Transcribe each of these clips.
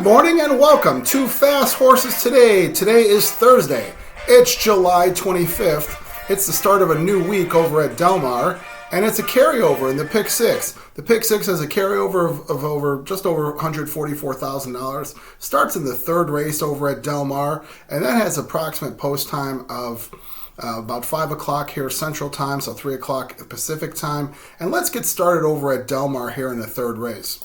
morning and welcome to Fast Horses Today. Today is Thursday. It's July 25th. It's the start of a new week over at Del Mar, and it's a carryover in the Pick 6. The Pick 6 has a carryover of just over $144,000. Starts in the third race over at Del Mar, and that has approximate post time of about 5 o'clock here Central Time, so 3 o'clock Pacific Time. And let's get started over at Del Mar here in the third race.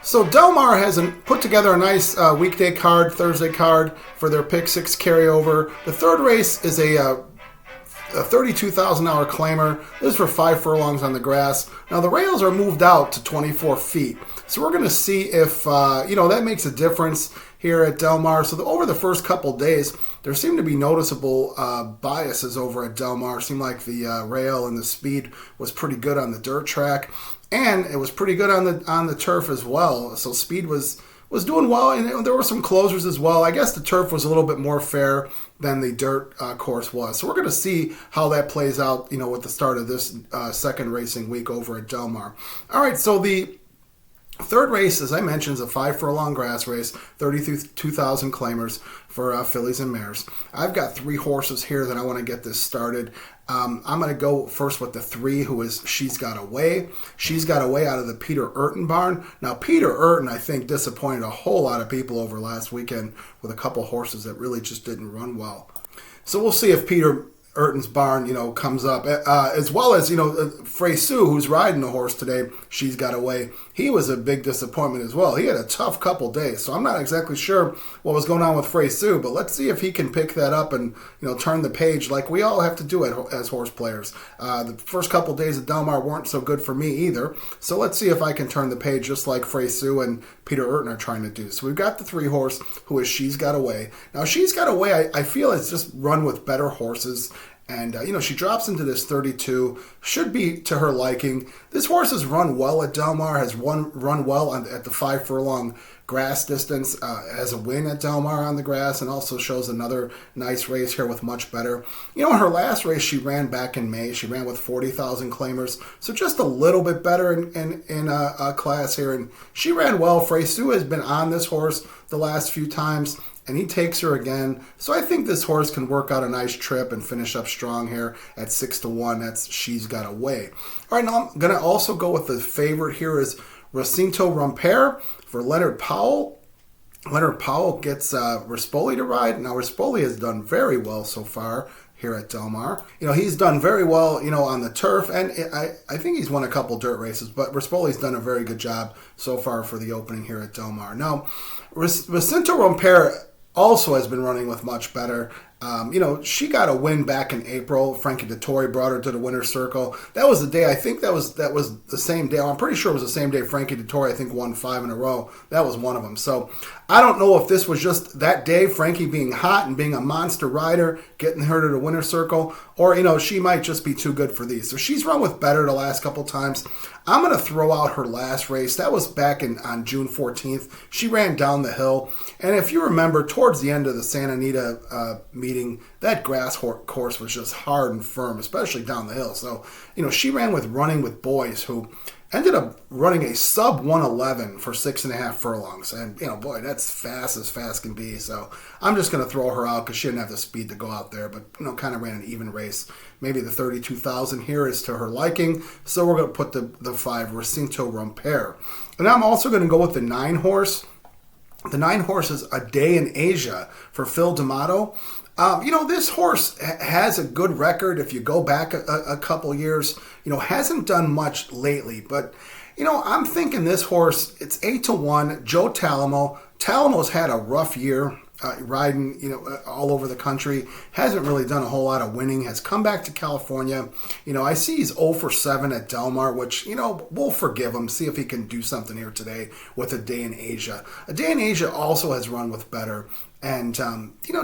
So Del Mar has put together a nice weekday card, Thursday card for their Pick 6 carryover. The third race is a $32,000 claimer. This is for 5 furlongs on the grass. Now the rails are moved out to 24 feet. So we're going to see if, that makes a difference here at Del Mar. So over the first couple days, there seemed to be noticeable biases over at Del Mar. It seemed like the rail and the speed was pretty good on the dirt track. And it was pretty good on the turf as well. So speed was doing well, and there were some closers as well. I guess the turf was a little bit more fair than the dirt course was. So we're going to see how that plays out, with the start of this second racing week over at Del Mar. All right, so the third race, as I mentioned, is a 5 furlong grass race, 32,000 claimers for fillies and mares. I've got 3 horses here that I want to get this started. I'm going to go first with the 3, who is She's Got Away. She's Got Away out of the Peter Urton barn. Now, Peter Urton, I think, disappointed a whole lot of people over last weekend with a couple horses that really just didn't run well. So we'll see if Peter Urton's barn, comes up, as well as, Frey Sue, who's riding the horse today, She's Got Away. He was a big disappointment as well. He had a tough couple days, so I'm not exactly sure what was going on with Frey Sue, but let's see if he can pick that up and, turn the page like we all have to do as horse players. The first couple days at Del Mar weren't so good for me either, so let's see if I can turn the page just like Frey Sue and Peter Urton are trying to do. So we've got the 3 horse, who is She's Got Away. Now, She's Got Away, I feel it's just run with better horses. And, she drops into this 32, should be to her liking. This horse has run well at Del Mar, has run well at the 5 furlong grass distance, has a win at Del Mar on the grass, and also shows another nice race here with much better. In her last race, she ran back in May. She ran with 40,000 claimers, so just a little bit better in a class here. And she ran well. Frey Sue has been on this horse the last few times, and he takes her again. So I think this horse can work out a nice trip and finish up strong here at 6-1. That's She's Got Away. All right, now I'm going to also go with the favorite here is Recinto Romper for Leonard Powell. Leonard Powell gets Rispoli to ride. Now, Rispoli has done very well so far here at Del Mar. He's done very well, on the turf, and I think he's won a couple dirt races, but Rispoli's done a very good job so far for the opening here at Del Mar. Now, Recinto Romper also has been running with much better. She got a win back in April. Frankie Dettori brought her to the winner's circle. That was the day, I think that was the same day. I'm pretty sure it was the same day Frankie Dettori, I think, won 5 in a row. That was one of them. So I don't know if this was just that day, Frankie being hot and being a monster rider, getting her to the winner's circle, or, she might just be too good for these. So she's run with better the last couple times. I'm going to throw out her last race. That was back on June 14th. She ran down the hill. And if you remember, towards the end of the Santa Anita meeting, that grass course was just hard and firm, especially down the hill. So, she ran with Running with Boys, who ended up running a sub 111 for 6.5 furlongs. And, boy, that's fast as fast can be. So I'm just going to throw her out because she didn't have the speed to go out there, but, kind of ran an even race. Maybe the 32,000 here is to her liking. So we're going to put the 5, Recinto Romper. And I'm also going to go with the 9 horse. The 9 horse is A Day in Asia for Phil D'Amato. This horse has a good record if you go back a couple years. Hasn't done much lately, but, I'm thinking this horse, it's 8-1. Joe Talamo. Talamo's had a rough year riding, all over the country. Hasn't really done a whole lot of winning. Has come back to California. I see he's 0 for 7 at Del Mar, which, we'll forgive him. See if he can do something here today with A Day in Asia. A Day in Asia also has run with better. And,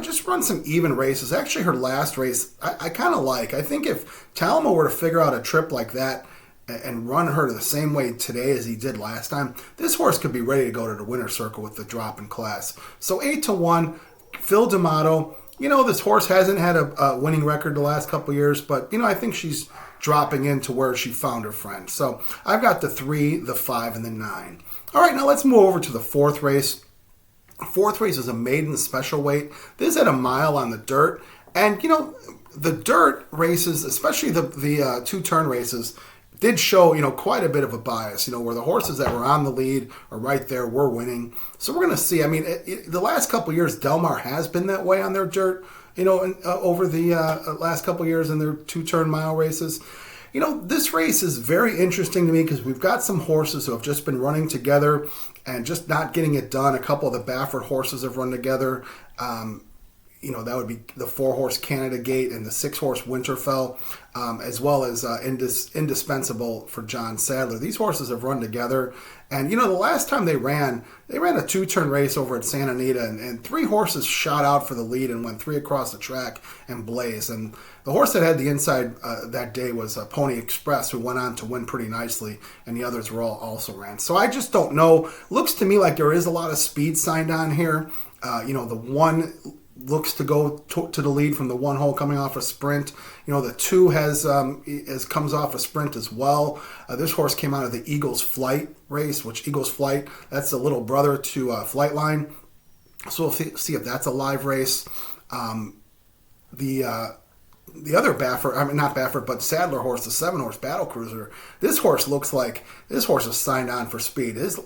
just run some even races. Actually, her last race, I kind of like. I think if Talamo were to figure out a trip like that and run her the same way today as he did last time, this horse could be ready to go to the winner's circle with the drop in class. So 8-1, Phil D'Amato. This horse hasn't had a winning record the last couple years, but, I think she's dropping into where she found her friend. So I've got the 3, the 5, and the 9. All right, now let's move over to the fourth race. Fourth race is a maiden special weight. This is at a mile on the dirt. And, the dirt races, especially the two-turn races, did show, quite a bit of a bias, where the horses that were on the lead or right there were winning. So we're going to see. I mean, the last couple of years, Del Mar has been that way on their dirt, over the last couple of years in their two-turn mile races. This race is very interesting to me because we've got some horses who have just been running together and just not getting it done. A couple of the Baffert horses have run together. That would be the 4-horse Canada Gate and the 6-horse Winterfell, as well as Indispensable for John Sadler. These horses have run together. And, the last time they ran a two-turn race over at Santa Anita, and 3 horses shot out for the lead and went 3 across the track and blazed. And the horse that had the inside that day was Pony Express, who went on to win pretty nicely, and the others were all also ran. So I just don't know. Looks to me like there is a lot of speed signed on here. The 1 looks to go to the lead from the 1 hole coming off a sprint. The 2 comes off a sprint as well. This horse came out of the Eagles Flight race, which Eagles Flight, that's the little brother to Flightline. So we'll see if that's a live race. The other Baffert, not Baffert, but Sadler horse, the 7-horse Battle Cruiser, this horse looks like this horse is signed on for speed. His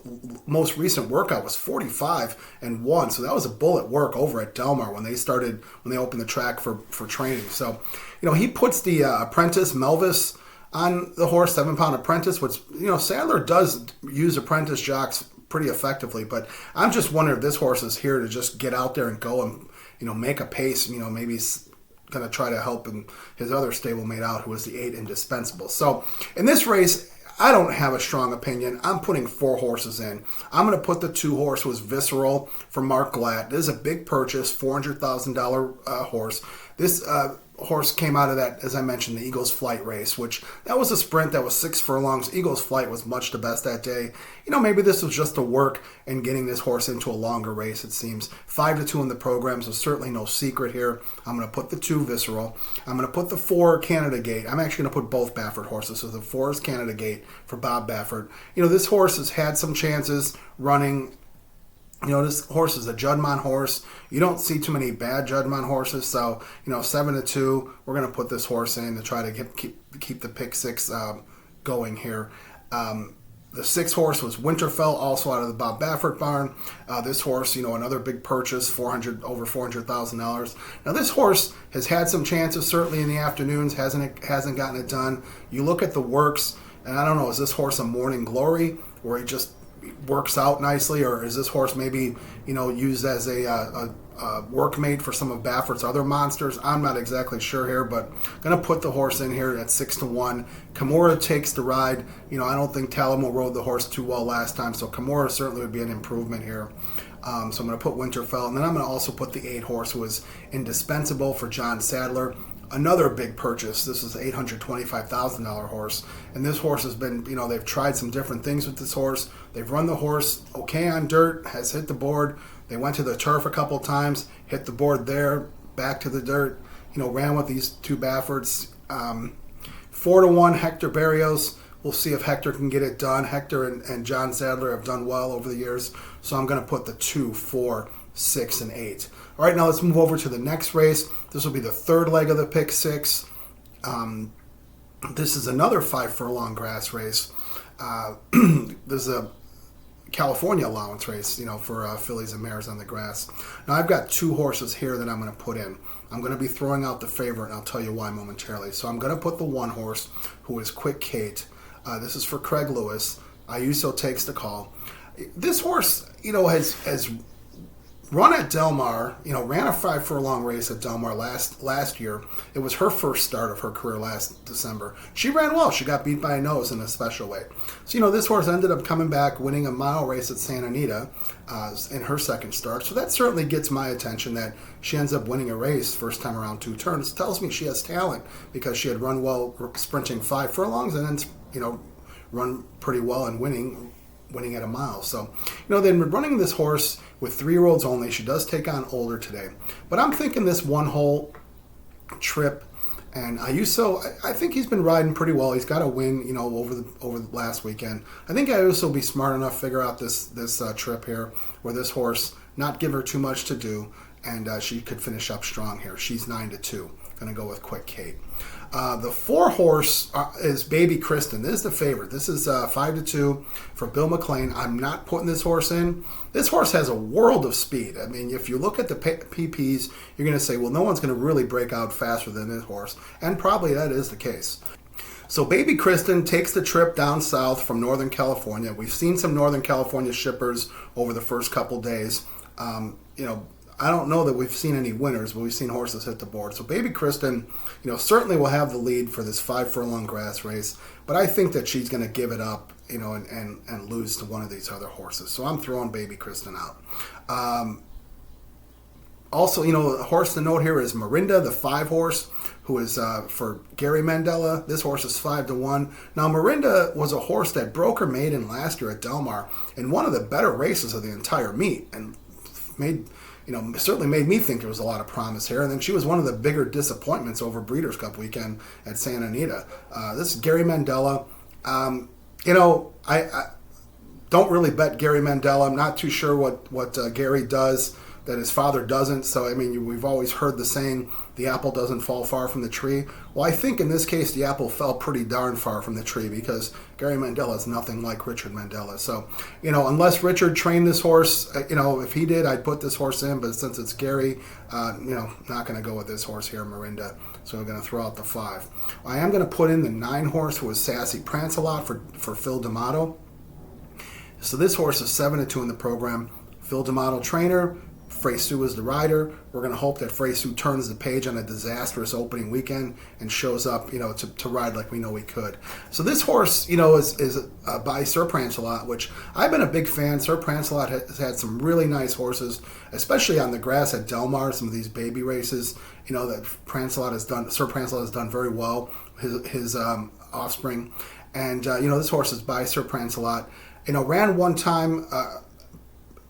most recent workout was 45-1, so that was a bullet work over at Del Mar when they opened the track for training. So, he puts the apprentice Melvis on the horse, 7-pound apprentice, which, Sadler does use apprentice jocks pretty effectively, but I'm just wondering if this horse is here to just get out there and go and, make a pace, maybe going to try to help his other stablemate out, who was the 8 Indispensable. So in this race, I don't have a strong opinion. I'm putting 4 horses in. I'm going to put the 2-horse, who was Visceral, for Mark Glatt. This is a big purchase, $400,000 horse. This horse came out of that, as I mentioned, the Eagles Flight race, which that was a sprint that was 6 furlongs. Eagles Flight was much the best that day. Maybe this was just a work in getting this horse into a longer race, it seems. 5-2 in the program, so certainly no secret here. I'm going to put the 2 Visceral. I'm going to put the 4 Canada Gate. I'm actually going to put both Baffert horses. So the 4 is Canada Gate for Bob Baffert. This horse has had some chances running. This horse is a Juddmonte horse. You don't see too many bad Juddmonte horses. So, 7-2, we're going to put this horse in to try to keep the pick 6 going here. The 6-horse was Winterfell, also out of the Bob Baffert barn. This horse, another big purchase, over $400,000. Now, this horse has had some chances, certainly in the afternoons, hasn't gotten it done. You look at the works, and I don't know, is this horse a Morning Glory, where he just works out nicely, or is this horse maybe used as a workmate for some of Baffert's other monsters? I'm not exactly sure here, but gonna put the horse in here at 6-1. Kimura takes the ride. I don't think Talamo rode the horse too well last time, so Kimura certainly would be an improvement here. So I'm going to put Winterfell, and then I'm going to also put the 8-horse, who is Indispensable for John Sadler. Another big purchase. This is an $825,000 horse. And this horse has been, they've tried some different things with this horse. They've run the horse okay on dirt, has hit the board. They went to the turf a couple times, hit the board there, back to the dirt, ran with these 2 Bafferts. 4-1 Hector Barrios. We'll see if Hector can get it done. Hector and John Sadler have done well over the years. So I'm going to put the 2, 4, 6, and 8. All right, now let's move over to the next race. This will be the 3rd leg of the pick 6. This is another 5 furlong grass race. This is a California allowance race, for fillies and mares on the grass. Now I've got 2 horses here that I'm going to put in. I'm going to be throwing out the favorite, and I'll tell you why momentarily. So I'm going to put the 1 horse, who is Quick Kate. This is for Craig Lewis. Ayuso takes the call. This horse, has run at Del Mar, ran a 5 furlong race at Del Mar last year. It was her first start of her career last December. She ran well. She got beat by a nose in a special weight. So, this horse ended up coming back, winning a mile race at Santa Anita in her second start. So that certainly gets my attention that she ends up winning a race first time around 2 turns. It tells me she has talent because she had run well sprinting 5 furlongs and then, run pretty well and winning winning at a mile. So, they've been running this horse with 3-year-olds only. She does take on older today. But I'm thinking this one-hole trip, and Ayuso, I think he's been riding pretty well. He's got a win, over the last weekend. I think Ayuso will be smart enough to figure out this trip here, where this horse, not give her too much to do, and she could finish up strong here. She's 9-2. Going to go with Quick Kate. The 4 horse is Baby Kristen. This is the favorite. This is 5-2 for Bill McLean. I'm not putting this horse in. This horse has a world of speed. I mean, if you look at the PPs, you're going to say, well, no one's going to really break out faster than this horse. And probably that is the case. So Baby Kristen takes the trip down south from Northern California. We've seen some Northern California shippers over the first couple days. I don't know that we've seen any winners, but we've seen horses hit the board. So Baby Kristen, certainly will have the lead for this 5 furlong grass race, but I think that she's going to give it up, and lose to one of these other horses. So I'm throwing Baby Kristen out. Also, a horse to note here is Mirinda, the 5 horse, who is for Gary Mandela. This horse is 5-1. Now, Mirinda was a horse that broke her maiden last year at Del Mar in one of the better races of the entire meet, and certainly made me think there was a lot of promise here. And then she was one of the bigger disappointments over Breeders' Cup weekend at Santa Anita. This is Gary Mandela. I don't really bet Gary Mandela. I'm not too sure what Gary does that his father doesn't. So, we've always heard the saying, the apple doesn't fall far from the tree. Well, I think in this case, the apple fell pretty darn far from the tree, because Gary Mandela is nothing like Richard Mandela. So, unless Richard trained this horse, if he did, I'd put this horse in. But since it's Gary, not going to go with this horse here, Mirinda. So we're going to throw out the 5. I am going to put in the 9 horse, who is Sassy Prance-A-Lot for Phil D'Amato. So this horse is 7-2 in the program. Phil D'Amato trainer. Frey Sue is the rider. We're going to hope that Frey Sue turns the page on a disastrous opening weekend and shows up, to ride like we know he could. So this horse, is by Sir Prance-A-Lot, which I've been a big fan. Sir Prance-A-Lot has had some really nice horses, especially on the grass at Del Mar, some of these baby races, that Sir Prance-A-Lot has done very well, his offspring. And, this horse is by Sir Prance-A-Lot. Ran one time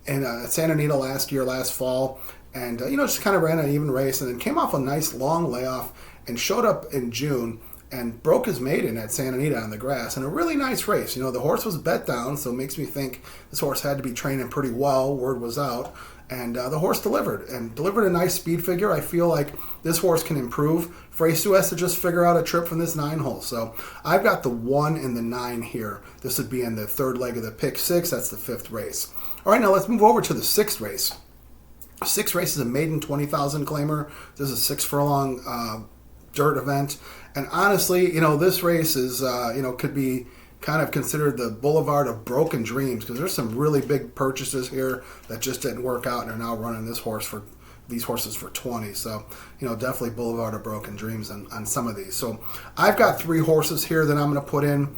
in Santa Anita last fall, and just kind of ran an even race, and then came off a nice long layoff and showed up in June and broke his maiden at Santa Anita on the grass in a really nice race. The horse was bet down, so it makes me think this horse had to be training pretty well. Word was out, and the horse delivered a nice speed figure. I feel like this horse can improve. Frey Sue has to just figure out a trip from this 9 hole. So I've got the 1 and the 9 here. This would be in the 3rd leg of the pick 6. That's the 5th race. All right, now let's move over to the 6th race. 6th race is a maiden 20,000 claimer. This is a 6 furlong dirt event. And honestly, this race is, could be kind of considered the boulevard of broken dreams, because there's some really big purchases here that just didn't work out and are now running these horses for 20. So, definitely boulevard of broken dreams on some of these. So I've got 3 horses here that I'm going to put in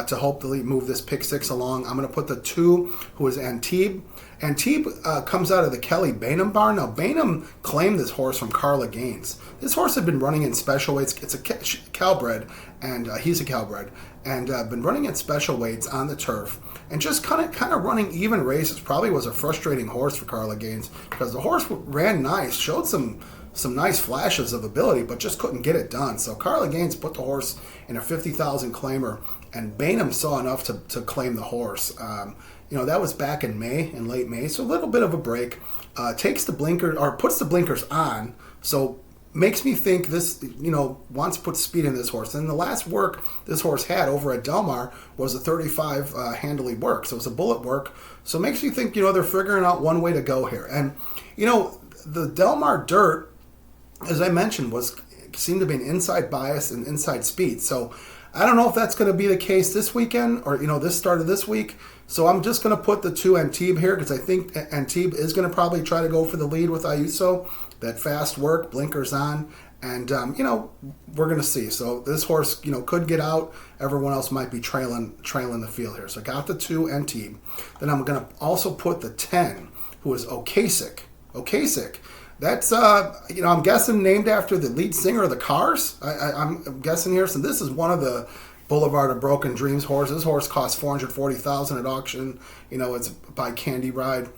to hopefully move this pick 6 along. I'm going to put the 2, who is Antibes. Antibes comes out of the Kelly Bainham barn. Now, Bainham claimed this horse from Carla Gaines. This horse had been running in special weights. It's a Calbred, and he's a Calbred, and been running in special weights on the turf, and just kind of running even races. Probably was a frustrating horse for Carla Gaines, because the horse ran nice, showed some nice flashes of ability, but just couldn't get it done. So Carla Gaines put the horse in a 50,000 claimer, and Bainham saw enough to claim the horse. That was back in late May, so a little bit of a break. Takes the blinker, or puts the blinkers on, so makes me think this, wants to put speed in this horse. And the last work this horse had over at Del Mar was a 35 handily work, so it was a bullet work. So it makes me think, they're figuring out one way to go here. And, the Del Mar dirt, as I mentioned, seemed to be an inside bias and inside speed. So I don't know if that's going to be the case this weekend, or, this start of this week. So I'm just going to put the 2 Antibes here, because I think Antibes is going to probably try to go for the lead with Ayuso. That fast work, blinkers on, and, we're going to see. So this horse, could get out. Everyone else might be trailing the field here. So I got the 2 Antibes. Then I'm going to also put the 10, who is Okasik. Okasik. That's, I'm guessing named after the lead singer of the Cars. I'm guessing here. So this is one of the Boulevard of Broken Dreams horse. This horse cost $440,000 at auction. It's by Candy Ride.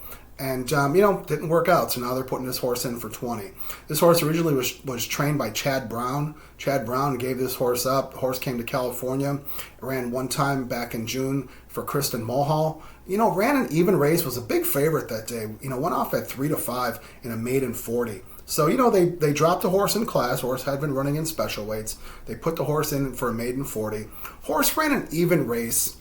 And, didn't work out, so now they're putting this horse in for $20. This horse originally was trained by Chad Brown. Chad Brown gave this horse up. The horse came to California, ran one time back in June for Kristen Mulhall. Ran an even race, was a big favorite that day. Went off at 3-5 in a maiden 40. So, they dropped the horse in class. Horse had been running in special weights. They put the horse in for a maiden 40. Horse ran an even race.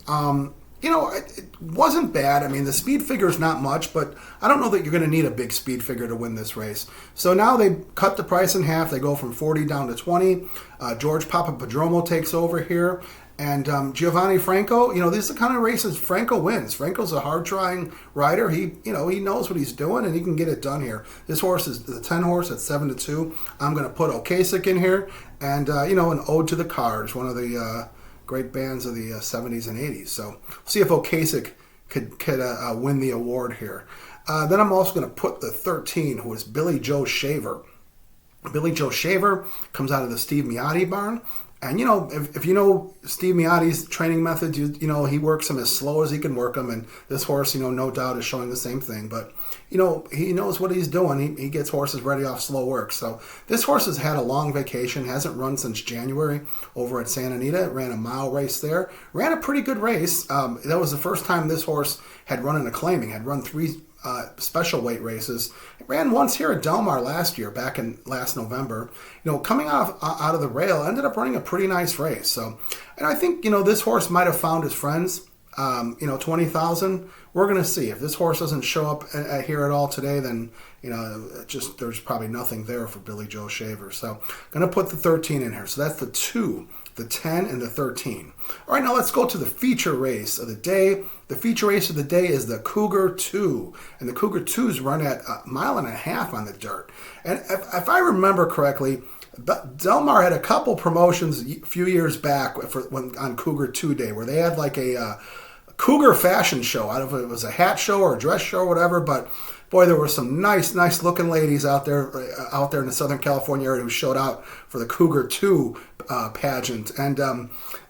It wasn't bad. I mean, the speed figure is not much, but I don't know that you're going to need a big speed figure to win this race. So now they cut the price in half. They go from 40 down to 20. George Papapadromo takes over here. And Giovanni Franco, these are the kind of races Franco wins. Franco's a hard-trying rider. He knows what he's doing, and he can get it done here. This horse is the 10 horse at 7-2. I'm going to put Okasik in here. And, an ode to the Cards, one of the great bands of the 70s and 80s. So see if Okasik could win the award here. Then I'm also going to put the 13, who is Billy Joe Shaver. Billy Joe Shaver comes out of the Steve Miotti barn. And, if you know Steve Miotti's training methods, he works them as slow as he can work them. And this horse, no doubt is showing the same thing. But, he knows what he's doing. He gets horses ready off slow work. So this horse has had a long vacation, hasn't run since January over at Santa Anita. It ran a mile race there. Ran a pretty good race. That was the first time this horse had run in a claiming, had run 3 special weight races. It ran once here at Del Mar last year, back in last November. Coming out of the rail, ended up running a pretty nice race. So, and I think, this horse might have found his friends. 20,000. We're going to see. If this horse doesn't show up here at all today, then, there's probably nothing there for Billy Joe Shaver. So, going to put the 13 in here. So that's the 2, the 10, and the 13. All right, now let's go to the feature race of the day. The feature race of the day is the Cougar 2. And the Cougar 2s run at 1.5 miles on the dirt. And if I remember correctly, Del Mar had a couple promotions a few years back on Cougar 2 Day where they had like a Cougar fashion show. I don't know if it was a hat show or a dress show or whatever, but boy, there were some nice looking ladies out there in the Southern California area who showed out for the Cougar 2 pageant. And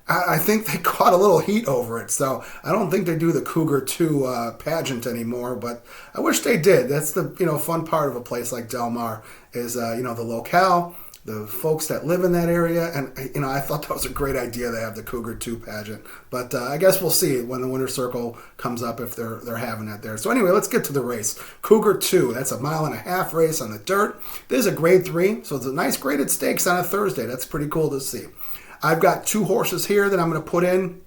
I think they caught a little heat over it. So I don't think they do the Cougar 2 pageant anymore, but I wish they did. That's the fun part of a place like Del Mar is the locale, the folks that live in that area, and I thought that was a great idea to have the Cougar 2 pageant. But I guess we'll see when the winter circle comes up if they're having that there. So anyway, let's get to the race. Cougar 2, that's a 1.5 mile race on the dirt. This is a grade 3, so it's a nice graded stakes on a Thursday. That's pretty cool to see. I've got 2 horses here that I'm going to put in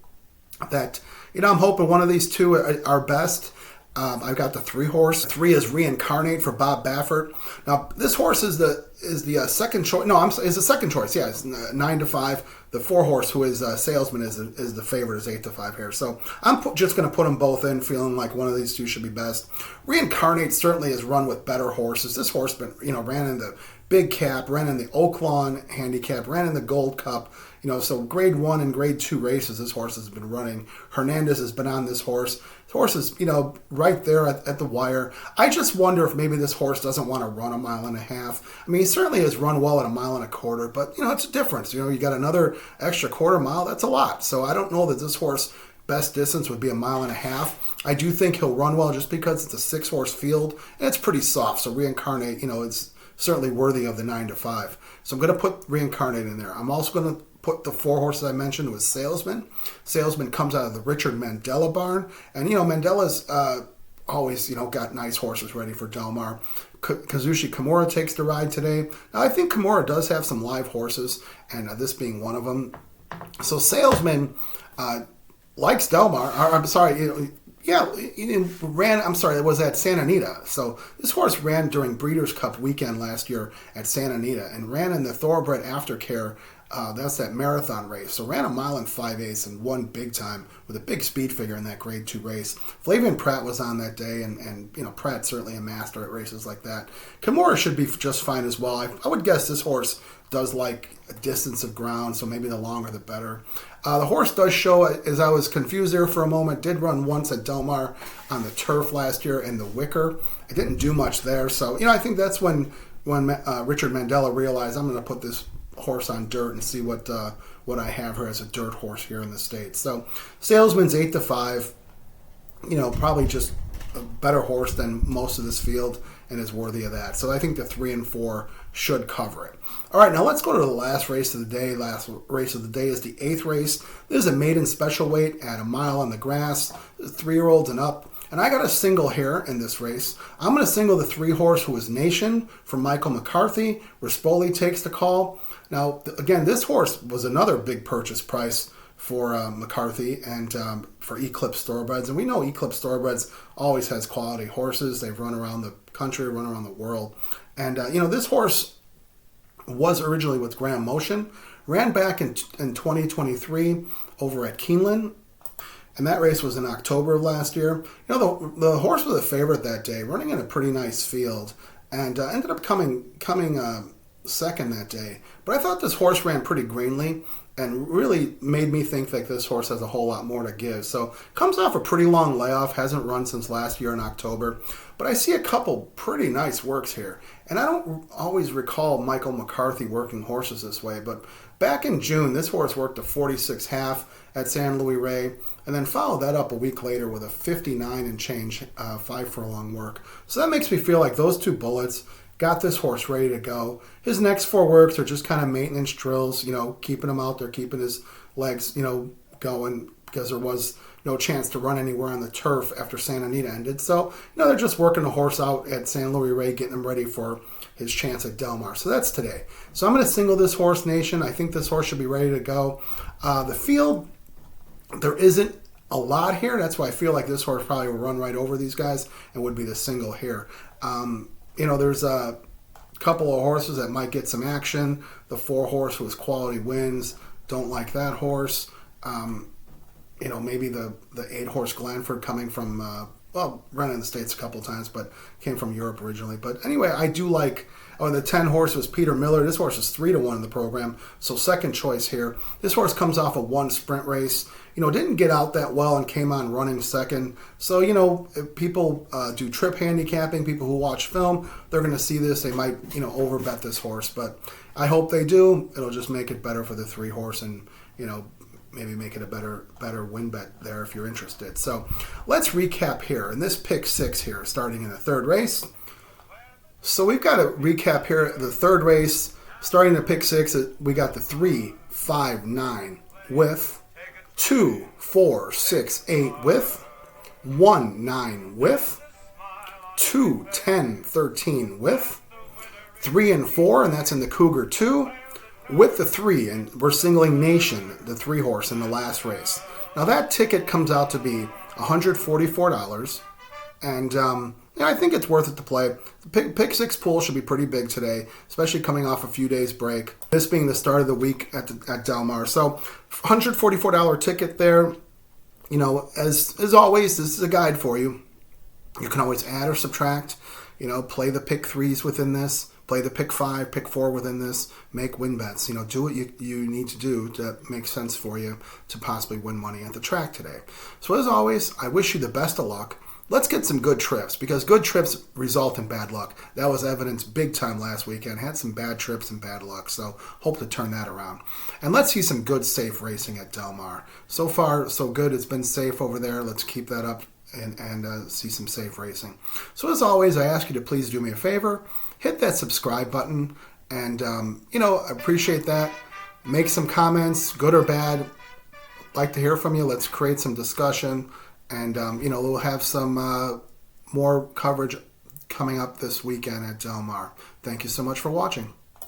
that, I'm hoping one of these 2 are best. I've got the 3 horse. 3 is Reincarnate for Bob Baffert. Now, this horse is the second choice. No, is the second choice. Yeah, it's 9-5. The 4 horse, who is Salesman, is the favorite, is 8-5 here. So I'm just going to put them both in, feeling like one of these 2 should be best. Reincarnate certainly has run with better horses. This horse ran in the Big Cap, ran in the Oak Lawn Handicap, ran in the Gold Cup. So grade 1 and grade 2 races this horse has been running. Hernandez has been on this horse. This horse is, right there at the wire. I just wonder if maybe this horse doesn't want to run 1.5 miles. I mean, he certainly has run well at 1.25 miles, but, it's a difference. You got another extra 1/4 mile. That's a lot. So I don't know that this horse best distance would be 1.5 miles. I do think he'll run well just because it's a 6-horse field, and it's pretty soft. So Reincarnate, it's certainly worthy of the 9-5. So I'm going to put Reincarnate in there. I'm also going to put the 4 horses I mentioned with Salesman. Salesman comes out of the Richard Mandela barn. And, Mandela's always, got nice horses ready for Del Mar. Kazushi Kimura takes the ride today. Now, I think Kimura does have some live horses, and this being one of them. So Salesman likes Del Mar. I'm sorry, it was at Santa Anita. So this horse ran during Breeders' Cup weekend last year at Santa Anita and ran in the Thoroughbred Aftercare. That's that marathon race. So ran 1 5/8 miles and won big time with a big speed figure in that grade 2 race. Flavian Pratt was on that day, and Pratt's certainly a master at races like that. Kimura should be just fine as well. I would guess this horse does like a distance of ground, so maybe the longer the better. The horse does show, as I was confused there for a moment, did run once at Del Mar on the turf last year in the Wicker. It didn't do much there. So, I think that's when Richard Mandela realized, I'm going to put this horse on dirt and see what what I have here as a dirt horse here in the States. So Salesman's 8-5. Probably just a better horse than most of this field and is worthy of that. So I think the 3 and 4 should cover it. All right, now let's go to the last race of the day. Last race of the day is the 8th race. This is a maiden special weight at a mile on the grass, 3-year-olds and up. And I got a single here in this race. I'm going to single the 3-horse who is Nation from Michael McCarthy. Rispoli takes the call. Now, again, this horse was another big purchase price for McCarthy and for Eclipse Thoroughbreds. And we know Eclipse Thoroughbreds always has quality horses. They've run around the country, run around the world. And, this horse was originally with Graham Motion, ran back in 2023 over at Keeneland. And that race was in October of last year. The horse was a favorite that day, running in a pretty nice field, and ended up coming second that day. But I thought this horse ran pretty greenly and really made me think that this horse has a whole lot more to give. So comes off a pretty long layoff, hasn't run since last year in October. But I see a couple pretty nice works here. And I don't always recall Michael McCarthy working horses this way, but back in June, this horse worked a 46.5 at San Luis Rey, and then followed that up a week later with a 59 and change 5 furlong work. So that makes me feel like those 2 bullets got this horse ready to go. His next 4 works are just kind of maintenance drills, keeping him out there, keeping his legs, going, because there was no chance to run anywhere on the turf after Santa Anita ended. So, they're just working the horse out at San Luis Rey, getting him ready for his chance at Del Mar. So that's today. So I'm going to single this horse, Nation. I think this horse should be ready to go. The field, there isn't a lot here. That's why I feel like this horse probably will run right over these guys and would be the single here. There's a couple of horses that might get some action. The 4-horse who is Quality Wins. Don't like that horse. Maybe the 8-horse Glanford coming from, ran in the States a couple times, but came from Europe originally. But anyway, I do like, the 10-horse was Peter Miller. This horse is 3-1 in the program, so second choice here. This horse comes off a 1 sprint race. Didn't get out that well and came on running second. So, if people do trip handicapping, people who watch film, they're going to see this. They might, overbet this horse. But I hope they do. It'll just make it better for the 3-horse and, maybe make it a better win bet there if you're interested. So let's recap here. In this pick 6 here, starting in the 3rd race. So we've got a recap here. The 3rd race, starting in pick 6, we got the 3, 5, 9 with 2, 4, 6, 8 with 1, 9 with 2, 10, 13 with 3 and 4, and that's in the Cougar 2 with the 3, and we're singling Nation, the 3-horse in the last race. Now that ticket comes out to be $144, and I think it's worth it to play. The pick 6 pool should be pretty big today, especially coming off a few days break. This being the start of the week at Del Mar. So $144 ticket there. As always, this is a guide for you. You can always add or subtract. Play the pick 3s within this. Play the pick 5, pick 4 within this. Make win bets. Do what you need to do to make sense for you to possibly win money at the track today. So as always, I wish you the best of luck. Let's get some good trips, because good trips result in bad luck. That was evidenced big time last weekend. Had some bad trips and bad luck, so hope to turn that around. And let's see some good, safe racing at Del Mar. So far, so good. It's been safe over there. Let's keep that up and see some safe racing. So as always, I ask you to please do me a favor. Hit that subscribe button, and I appreciate that. Make some comments, good or bad. Like to hear from you. Let's create some discussion. And, we'll have some more coverage coming up this weekend at Del Mar. Thank you so much for watching.